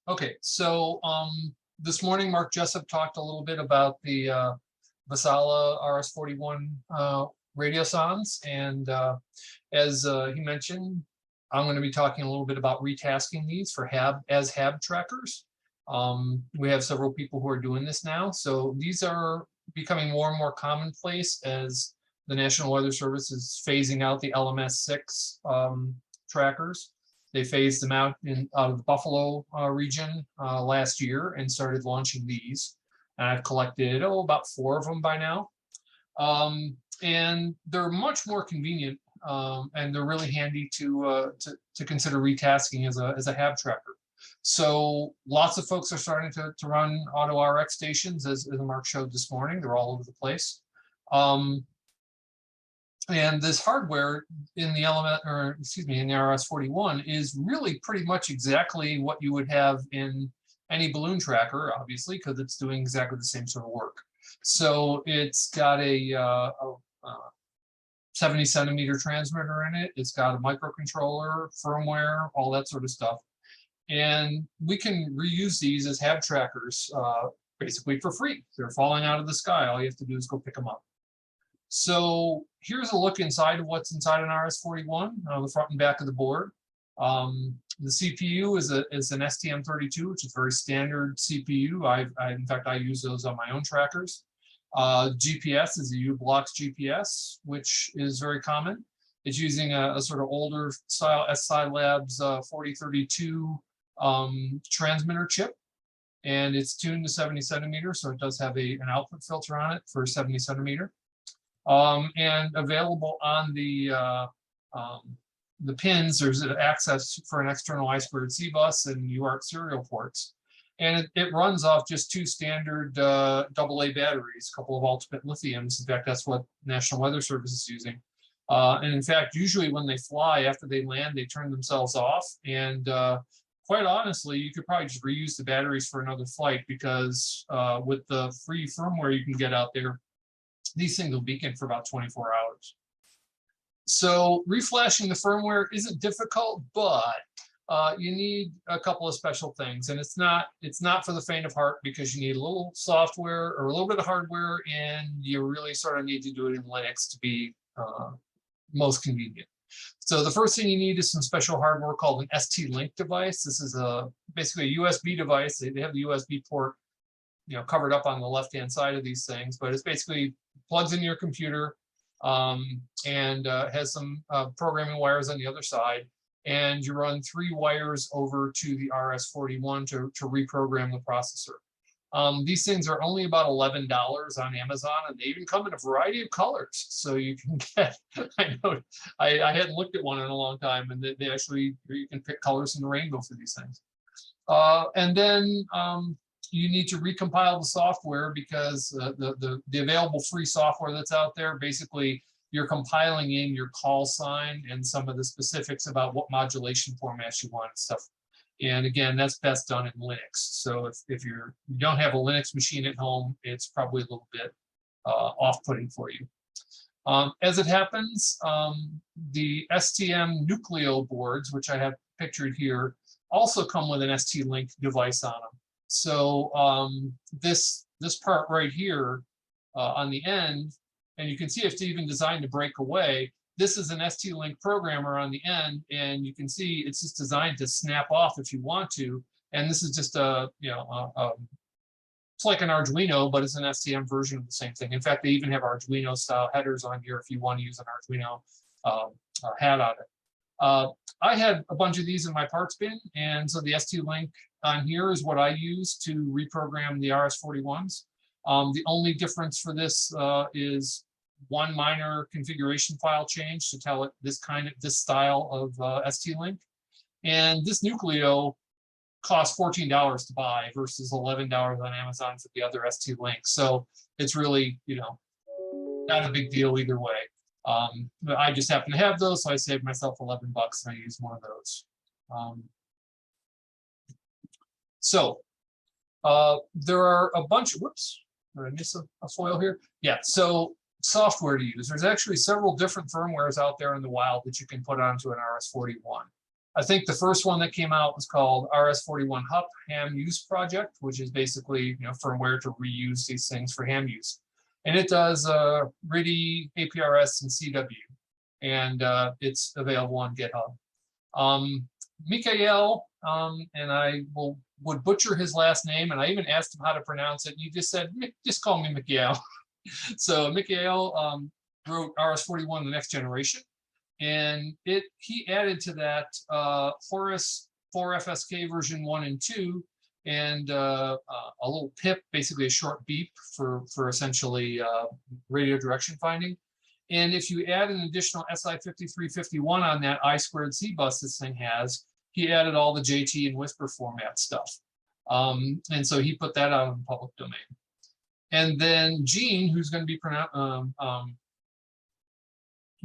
Okay, so this morning Mark Jessup talked a little bit about the Vaisala RS-41 radio sondes, and as he mentioned, I'm going to be talking a little bit about retasking these for HAB trackers. We have several people who are doing this now, so these are becoming more and more commonplace as the National Weather Service is phasing out the LMS-6 trackers. They phased them out of the Buffalo region last year and started launching these. And I've collected about 4 of them by now. And they're much more convenient, and they're really handy to consider retasking as a HAB tracker. So lots of folks are starting to run auto RX stations, as Mark showed this morning. They're all over the place. And this hardware in the in the RS-41 is really pretty much exactly what you would have in any balloon tracker, obviously, because it's doing exactly the same sort of work. So it's got a 70 centimeter transmitter in it. It's got a microcontroller, firmware, all that sort of stuff. And we can reuse these as HAB trackers basically for free. They're falling out of the sky. All you have to do is go pick them up. So here's a look inside of what's inside an RS-41, the front and back of the board. The CPU is an STM32, which is a very standard CPU. In fact, I use those on my own trackers. GPS is a U-Blocks GPS, which is very common. It's using a sort of older style SI Labs 4032 transmitter chip, and it's tuned to 70 centimeters, so it does have an output filter on it for 70 centimeter. And available on the pins, there's access for an external I2C bus and UART serial ports. And it runs off just 2 standard AA batteries, a couple of ultimate lithiums. In fact, that's what National Weather Service is using. And in fact, usually when they fly, after they land, they turn themselves off. And quite honestly, you could probably just reuse the batteries for another flight, because with the free firmware you can get out there, these things will beacon for about 24 hours. So reflashing the firmware isn't difficult, but you need a couple of special things, and it's not for the faint of heart, because you need a little software or a little bit of hardware, and you really sort of need to do it in Linux to be most convenient. So the first thing you need is some special hardware called an ST-Link device. This is basically a USB device. They have the USB port, covered up on the left-hand side of these things, but it's basically plugs in your computer and has some programming wires on the other side, and you run 3 wires over to the RS-41 to reprogram the processor. These things are only about $11 on Amazon, and they even come in a variety of colors, so you can get. I hadn't looked at one in a long time, and they actually, you can pick colors in the rainbow for these things. And then you need to recompile the software, because the available free software that's out there, basically you're compiling in your call sign and some of the specifics about what modulation formats you want and stuff. And again, that's best done in Linux. So if you don't have a Linux machine at home, it's probably a little bit off-putting for you. As it happens, the STM Nucleo boards, which I have pictured here, also come with an ST-Link device on them. So this part right here on the end, and you can see it's even designed to break away. This is an ST-Link programmer on the end, and you can see it's just designed to snap off if you want to. And this is just it's like an Arduino, but it's an STM version of the same thing. In fact, they even have Arduino style headers on here if you want to use an Arduino hat on it. I had a bunch of these in my parts bin, and so the ST-Link on here is what I use to reprogram the RS-41s. The only difference for this is one minor configuration file change to tell it this style of ST-Link. And this Nucleo costs $14 to buy versus $11 on Amazon for the other ST-Link. So it's really, not a big deal either way. But I just happen to have those, so I saved myself 11 bucks and I used one of those. There are a bunch of, whoops, did I miss a foil here? Yeah, so software to use. There's actually several different firmwares out there in the wild that you can put onto an RS-41. I think the first one that came out was called RS-41 HAB use project, which is basically firmware to reuse these things for ham use. And it does RIDI, APRS, and CW, and it's available on GitHub. Mikhail, and I would butcher his last name, and I even asked him how to pronounce it, and he just said, just call me Mikhail. So Mikhail wrote RS-41 the next generation, and he added to that Horus 4FSK version 1 and 2, and a little pip, basically a short beep for essentially radio direction finding. And if you add an additional SI5351 on that I2C bus this thing has, he added all the JT and Whisper format stuff. And so he put that out in the public domain. And then Gene, who's going to be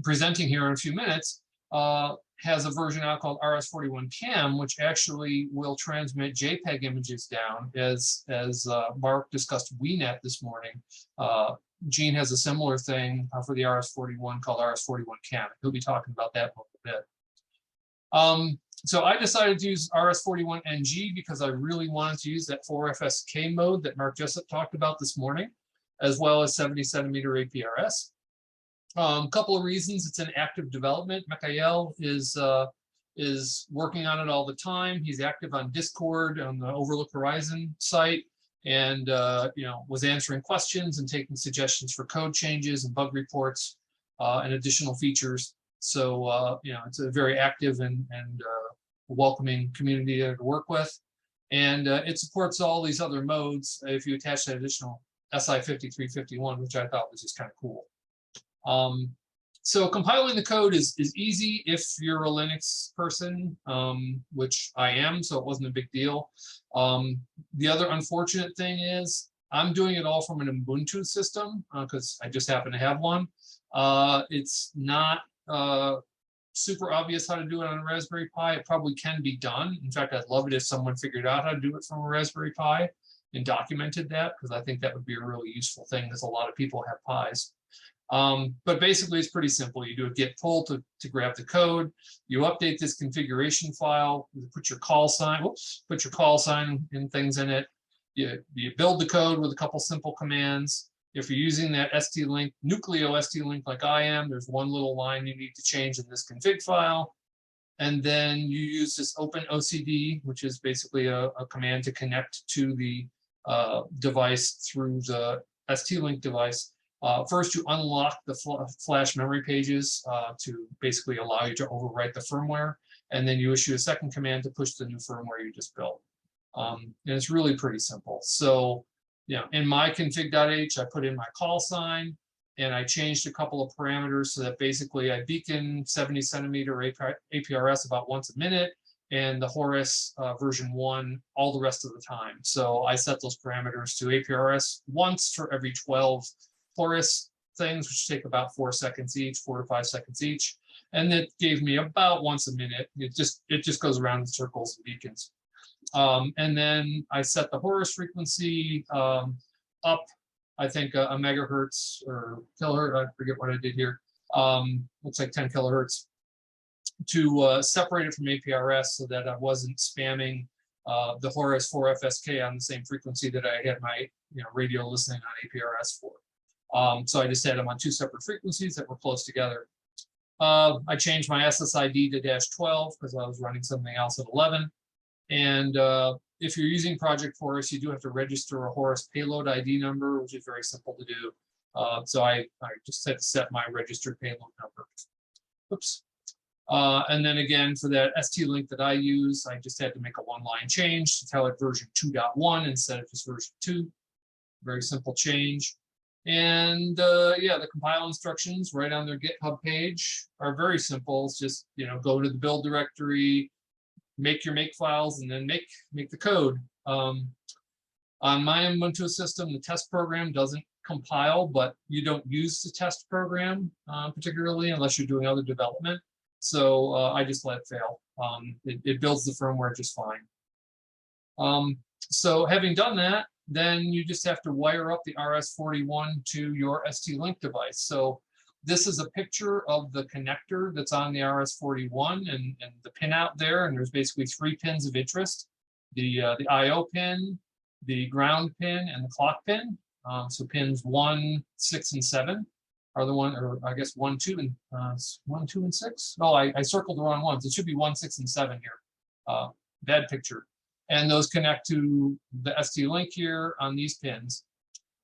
presenting here in a few minutes, has a version out called RS-41 Cam, which actually will transmit JPEG images down. As Mark discussed WeNet this morning, Gene has a similar thing for the RS-41 called RS-41 Cam. He'll be talking about that in a little bit. So I decided to use RS-41 NG because I really wanted to use that 4FSK mode that Mark Jessup talked about this morning, as well as 70 centimeter APRS. A couple of reasons. It's in active development. Mikhail is working on it all the time. He's active on Discord on the Overlook Horizon site, and was answering questions and taking suggestions for code changes and bug reports and additional features. So it's a very active and welcoming community to work with, and it supports all these other modes if you attach that additional SI5351, which I thought was just kind of cool. So compiling the code is easy if you're a Linux person, which I am, so it wasn't a big deal. The other unfortunate thing is I'm doing it all from an Ubuntu system because I just happen to have one. It's not super obvious how to do it on a Raspberry Pi. It probably can be done. In fact, I'd love it if someone figured out how to do it from a Raspberry Pi and documented that, because I think that would be a really useful thing, because a lot of people have Pis. But basically, it's pretty simple. You do a git pull to grab the code. You update this configuration file. You put your call sign. Put your call sign and things in it. You build the code with a couple simple commands. If you're using that ST-Link, Nucleo ST-Link like I am, there's one little line you need to change in this config file. And then you use this OpenOCD, which is basically a command to connect to the device through the ST-Link device. First, you unlock the flash memory pages to basically allow you to overwrite the firmware. And then you issue a second command to push the new firmware you just built. And it's really pretty simple. So, in my config.h, I put in my call sign, and I changed a couple of parameters so that basically I beacon 70 centimeter APRS about once a minute, and the Horus version 1 all the rest of the time. So I set those parameters to APRS once for every 12 Horus things, which take about 4 seconds each, 4 to 5 seconds each. And it gave me about once a minute. It just goes around in circles and beacons. And then I set the Horus frequency up, I think a megahertz or kilohertz, I forget what I did here. Looks like 10 kilohertz to separate it from APRS so that I wasn't spamming the Horus 4FSK on the same frequency that I had my radio listening on APRS for. So I just had them on 2 separate frequencies that were close together. I changed my SSID to -12 because I was running something else at 11. And if you're using Project Horus, you do have to register a Horus payload ID number, which is very simple to do. So I just had to set my registered payload number. Oops. And then again, for that ST-Link that I use, I just had to make a one-line change to tell it version 2.1 instead of just version 2. Very simple change. And yeah, the compile instructions right on their GitHub page are very simple. It's just, go to the build directory, make your make files, and then make the code. On my Ubuntu system, the test program doesn't compile, but you don't use the test program particularly unless you're doing other development. So I just let it fail. It builds the firmware just fine. So having done that, then you just have to wire up the RS-41 to your ST-Link device. So This is a picture of the connector that's on the RS-41 and the pin out there. And there's basically 3 pins of interest: the I/O pin, the ground pin, and the clock pin. So pins 1, 6, and 7 are the one, or I guess 1, 2, and 1, 2, and 6. Oh, I circled the wrong ones. It should be 1, 6, and 7 here. Bad picture. And those connect to the ST-Link here on these pins.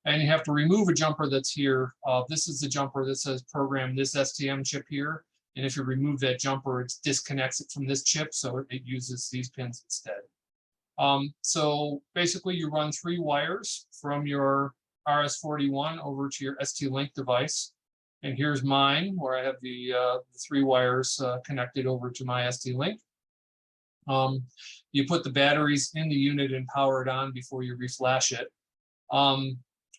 And you have to remove a jumper that's here. This is the jumper that says program this STM chip here. And if you remove that jumper, it disconnects it from this chip, so it uses these pins instead. So basically you run 3 wires from your RS-41 over to your ST-Link device. And here's mine, where I have the 3 wires connected over to my ST-Link. You put the batteries in the unit and power it on before you reflash it.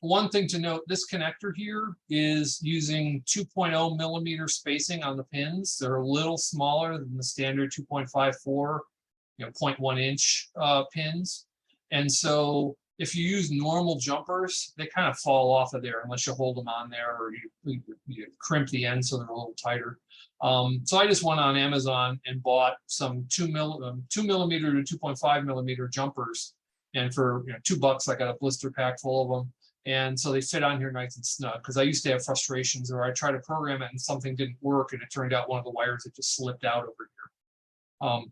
One thing to note, this connector here is using 2.0 millimeter spacing on the pins. They're a little smaller than the standard 2.54, 0.1 inch pins. And so if you use normal jumpers, they kind of fall off of there unless you hold them on there, or you crimp the ends so they're a little tighter. So I just went on Amazon and bought some 2 millimeter to 2.5 millimeter jumpers. And for $2, I got a blister pack full of them. And so they fit on here nice and snug, because I used to have frustrations where I tried to program it and something didn't work, and it turned out one of the wires had just slipped out over here.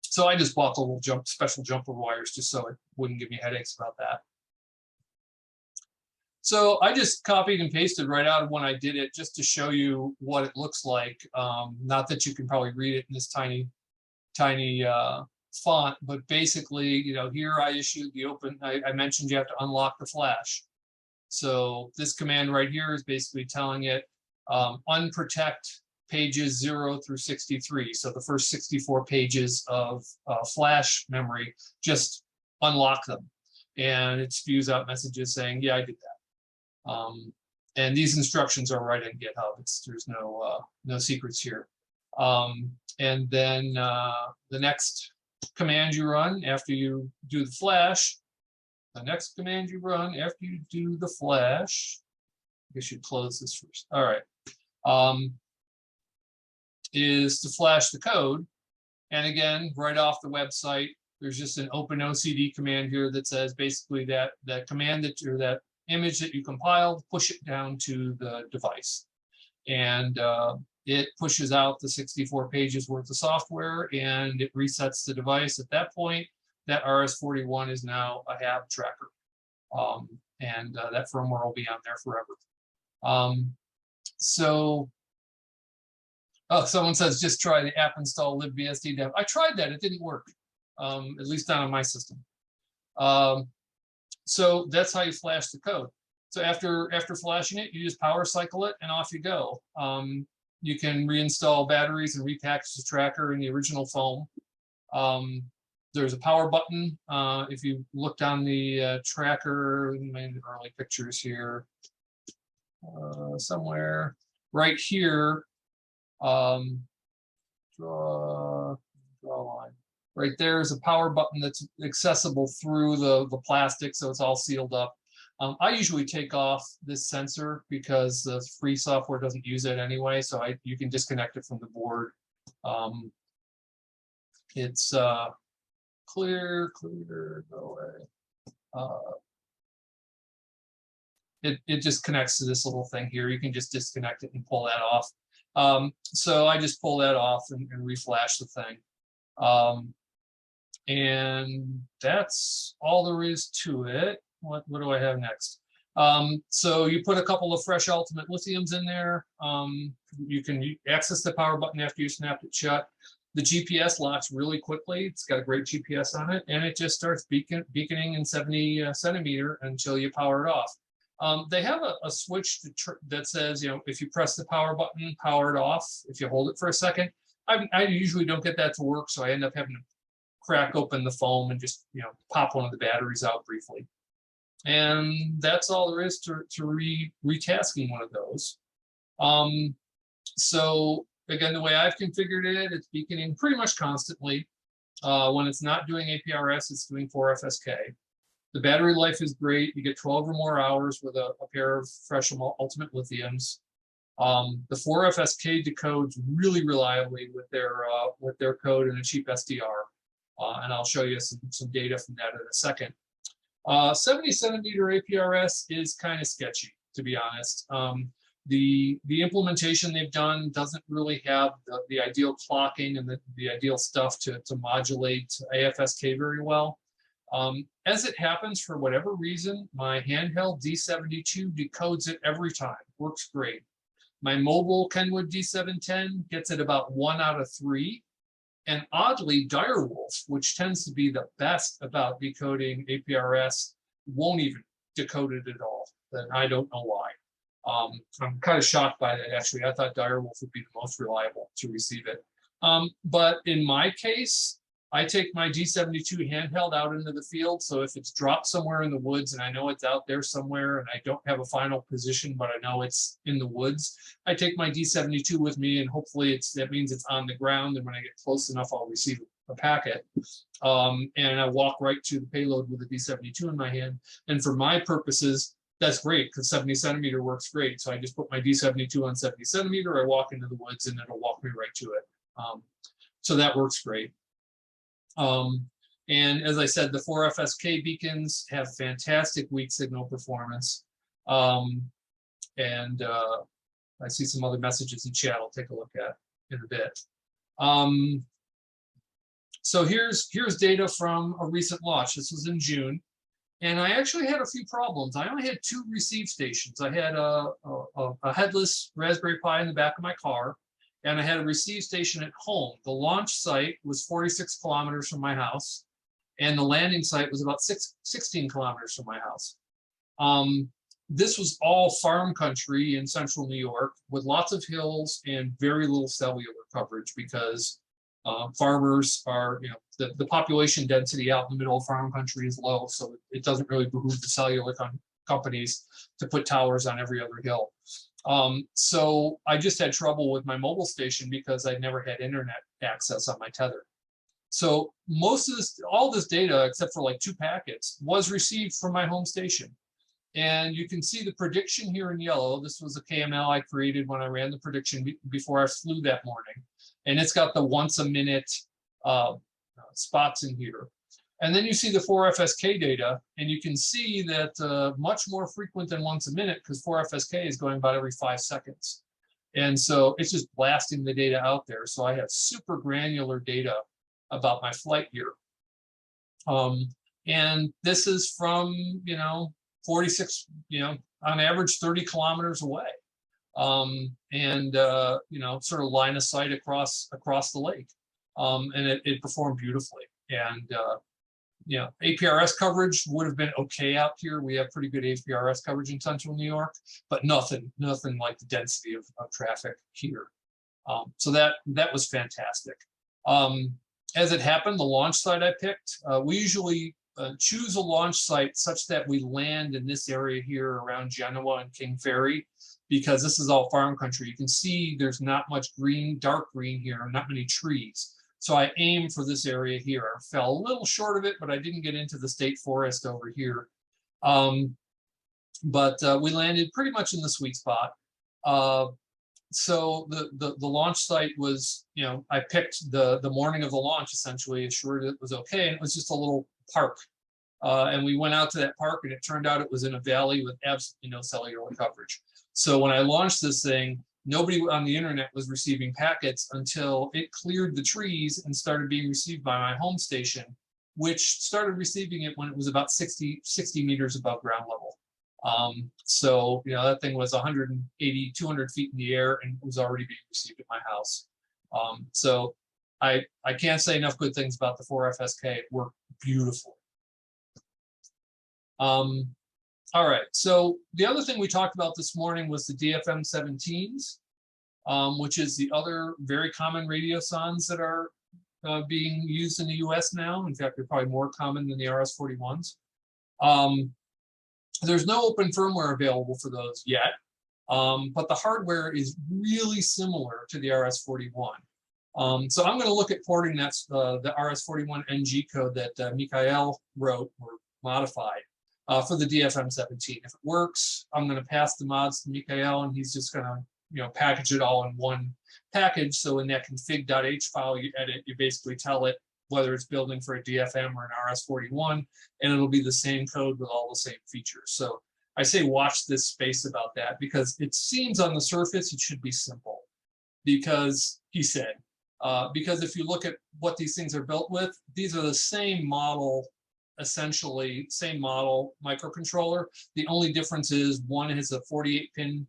So I just bought the little special jumper wires just so it wouldn't give me headaches about that. So I just copied and pasted right out of when I did it, just to show you what it looks like. Not that you can probably read it in this tiny font, but basically, here I issued the open. I mentioned you have to unlock the flash. So this command right here is basically telling it unprotect pages 0 through 63. So the first 64 pages of flash memory, just unlock them, and it spews out messages saying, yeah, I did that. And these instructions are right in GitHub. There's no secrets here. And then the next command you run after you do the flash, I guess you close this first. All right. Is to flash the code. And again, right off the website, there's just an open OCD command here that says basically that command or that image that you compiled, push it down to the device. And it pushes out the 64 pages worth of software, and it resets the device. At that point, that RS-41 is now a HAB tracker. And that firmware will be on there forever. Someone says, just try the app install libbsd dev. I tried that, it didn't work, at least not on my system. So that's how you flash the code. So after flashing it, you just power cycle it and off you go. You can reinstall batteries and repackage the tracker in the original foam. There's a power button. If you looked on the tracker, maybe the early pictures here, somewhere right here, draw a line. Right there is a power button that's accessible through the plastic, so it's all sealed up. I usually take off this sensor because the free software doesn't use it anyway, so you can disconnect it from the board. It's clear, go away. It just connects to this little thing here. You can just disconnect it and pull that off. So I just pull that off and reflash the thing. And that's all there is to it. What do I have next? So you put a couple of fresh Ultimate Lithiums in there. You can access the power button after you snapped it shut. The GPS locks really quickly. It's got a great GPS on it, and it just starts beaconing in 70 centimeter until you power it off. They have a switch that says, if you press the power button, power it off. If you hold it for a second, I usually don't get that to work, so I end up having to crack open the foam and just pop one of the batteries out briefly. And that's all there is to retasking one of those. So again, the way I've configured it, it's beaconing pretty much constantly. When it's not doing APRS, it's doing 4FSK. The battery life is great. You get 12 or more hours with a pair of fresh Ultimate Lithiums. The 4FSK decodes really reliably with their code and a cheap SDR, and I'll show you some data from that in a second. 70 centimeter APRS is kind of sketchy, to be honest. The implementation they've done doesn't really have the ideal clocking and the ideal stuff to modulate AFSK very well. As it happens, for whatever reason, my handheld D72 decodes it every time. Works great. My mobile Kenwood D710 gets it about 1 out of 3. And oddly, Direwolf, which tends to be the best about decoding APRS, won't even decode it at all. And I don't know why. I'm kind of shocked by that, actually. I thought Direwolf would be the most reliable to receive it. But in my case, I take my D72 handheld out into the field. So if it's dropped somewhere in the woods and I know it's out there somewhere and I don't have a final position, but I know it's in the woods, I take my D72 with me, and hopefully that means it's on the ground. And when I get close enough, I'll receive a packet. And I walk right to the payload with the D72 in my hand. And for my purposes, that's great, because 70 centimeter works great. So I just put my D72 on 70 centimeter, I walk into the woods and it'll walk me right to it. So that works great. And as I said, the 4FSK beacons have fantastic weak signal performance. And I see some other messages in chat I'll take a look at in a bit. So here's data from a recent launch. This was in June. And I actually had a few problems. I only had 2 receive stations. I had a headless Raspberry Pi in the back of my car, and I had a receive station at home. The launch site was 46 kilometers from my house, and the landing site was about 16 kilometers from my house. This was all farm country in central New York with lots of hills and very little cellular coverage, because farmers are, the population density out in the middle of farm country is low, so it doesn't really behoove the cellular companies to put towers on every other hill. So I just had trouble with my mobile station because I'd never had internet access on my tether. So most of this, all this data, except for like 2 packets, was received from my home station. And you can see the prediction here in yellow. This was a KML I created when I ran the prediction before I flew that morning. And it's got the once a minute spots in here. And then you see the 4FSK data, and you can see that much more frequent than once a minute, because 4FSK is going about every 5 seconds. And so it's just blasting the data out there. So I have super granular data about my flight here. And this is from, 46, on average 30 kilometers away. Sort of line of sight across the lake. And it performed beautifully. And APRS coverage would have been okay out here. We have pretty good APRS coverage in central New York, but nothing like the density of traffic here. So that was fantastic. As it happened, the launch site I picked, we usually choose a launch site such that we land in this area here around Genoa and King Ferry, because this is all farm country. You can see there's not much green, dark green here, not many trees. So I aimed for this area here. I fell a little short of it, but I didn't get into the state forest over here. But we landed pretty much in the sweet spot. So the launch site was, I picked the morning of the launch, essentially, assured it was okay. And it was just a little park. And we went out to that park, and it turned out it was in a valley with absolutely no cellular coverage. So when I launched this thing, nobody on the internet was receiving packets until it cleared the trees and started being received by my home station, which started receiving it when it was about 60 meters above ground level. So that thing was 180, 200 feet in the air, and it was already being received at my house. So I can't say enough good things about the 4FSK. It worked beautifully. All right, so the other thing we talked about this morning was the DFM-17s, which is the other very common radiosondes that are being used in the US now. In fact, they're probably more common than the RS-41s. There's no open firmware available for those yet, but the hardware is really similar to the RS-41. So I'm going to look at porting the RS-41 NG code that Mikhail wrote or modified for the DFM-17. If it works, I'm going to pass the mods to Mikhail, and he's just going to package it all in one package. So in that config.h file you edit, you basically tell it whether it's building for a DFM or an RS-41, and it'll be the same code with all the same features. So I say watch this space about that, because it seems on the surface it should be simple, because he said, because if you look at what these things are built with, these are the same model, essentially same model microcontroller. The only difference is one has a 48-pin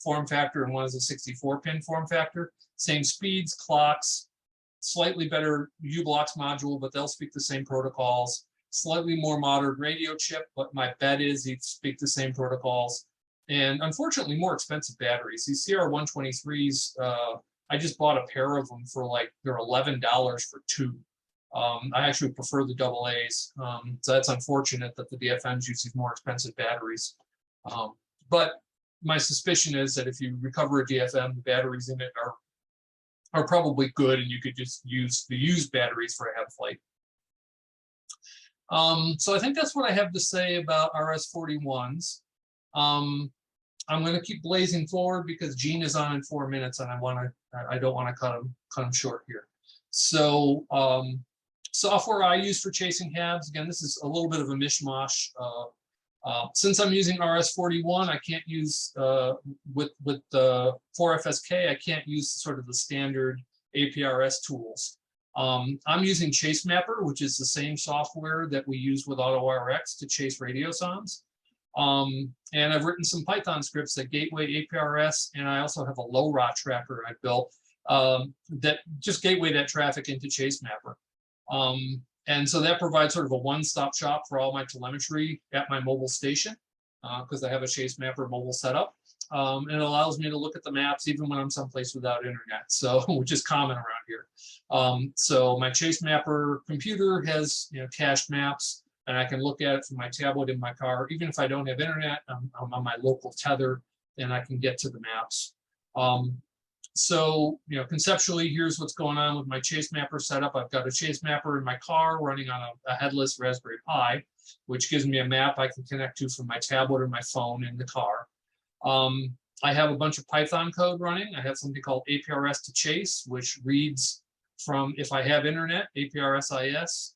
form factor and one has a 64-pin form factor. Same speeds, clocks, slightly better U-Blocks module, but they'll speak the same protocols. Slightly more modern radio chip, but my bet is he'd speak the same protocols. And unfortunately, more expensive batteries. These CR123s, I just bought a pair of them for like, they're $11 for two. I actually prefer the AA's. So that's unfortunate that the DFMs use these more expensive batteries. But my suspicion is that if you recover a DFM, the batteries in it are probably good, and you could just use the used batteries for a half-life. So I think that's what I have to say about RS-41s. I'm going to keep blazing forward because Gene is on in 4 minutes, and I don't want to cut him short here. So software I use for chasing HABs, again, this is a little bit of a mishmash. Since I'm using RS-41, I can't use with the 4FSK, I can't use sort of the standard APRS tools. I'm using Chasemapper, which is the same software that we use with AutoRx to chase radiosondes. And I've written some Python scripts that gateway APRS, and I also have a LoRa tracker I built that just gateway that traffic into Chasemapper. And so that provides sort of a one-stop shop for all my telemetry at my mobile station, because I have a Chasemapper mobile setup. And it allows me to look at the maps even when I'm someplace without internet, so which is common around here. So my Chasemapper computer has cached maps, and I can look at it from my tablet in my car. Even if I don't have internet, I'm on my local tether, and I can get to the maps. So conceptually, here's what's going on with my Chasemapper setup. I've got a Chasemapper in my car running on a headless Raspberry Pi, which gives me a map I can connect to from my tablet or my phone in the car. I have a bunch of Python code running. I have something called APRS to chase, which reads from, if I have internet, APRSIS,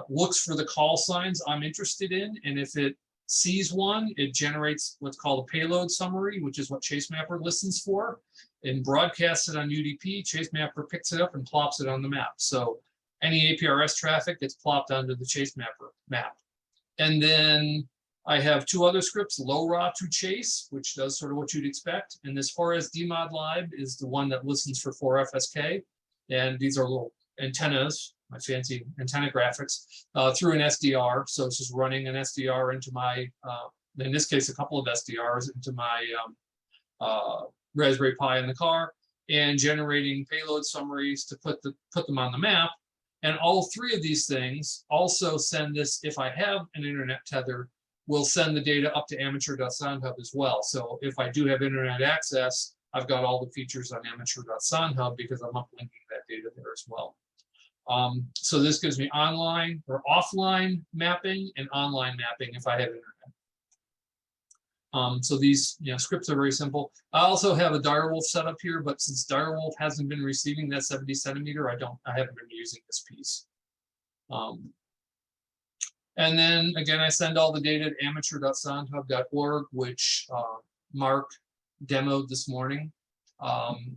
looks for the call signs I'm interested in, and if it sees one, it generates what's called a payload summary, which is what Chasemapper listens for, and broadcasts it on UDP. Chasemapper picks it up and plops it on the map. So any APRS traffic gets plopped onto the Chasemapper map. And then I have two other scripts, LoRa to chase, which does sort of what you'd expect. And this 4SDModLib is the one that listens for 4FSK. And these are little antennas, my fancy antenna graphics, through an SDR. So it's just running an SDR into my, in this case, a couple of SDRs into my Raspberry Pi in the car, and generating payload summaries to put them on the map. And all three of these things also send this, if I have an internet tether, will send the data up to amateur.soundhub as well. So if I do have internet access, I've got all the features on amateur.soundhub because I'm uplinking that data there as well. So this gives me online or offline mapping and online mapping if I have internet. So these scripts are very simple. I also have a Direwolf setup here, but since Direwolf hasn't been receiving that 70 centimeter, I haven't been using this piece. And then again, I send all the data to amateur.soundhub.org, which Mark demoed this morning.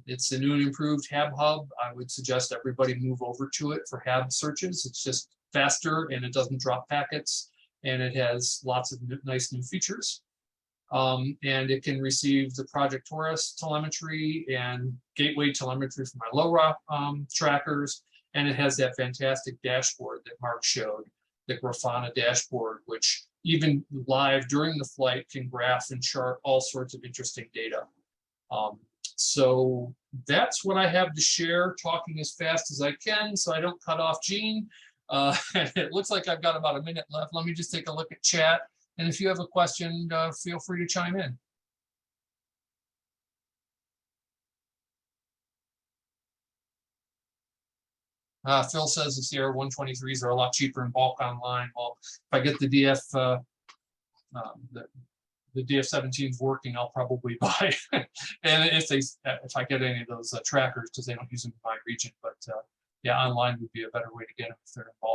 It's a new and improved HAB hub. I would suggest everybody move over to it for HAB searches. It's just faster, and it doesn't drop packets, and it has lots of nice new features. And it can receive the Project Taurus telemetry and gateway telemetry from my LoRa trackers, and it has that fantastic dashboard that Mark showed, the Grafana dashboard, which even live during the flight can graph and chart all sorts of interesting data. So that's what I have to share, talking as fast as I can so I don't cut off Gene. It looks like I've got about a minute left. Let me just take a look at chat. And if you have a question, feel free to chime in. Phil says the CR123s are a lot cheaper in bulk online. Well, if I get the DF, the the DF17 is working, I'll probably buy. And if I get any of those trackers, because they don't use them in my region, but yeah, online would be a better way to get them if they're in bulk.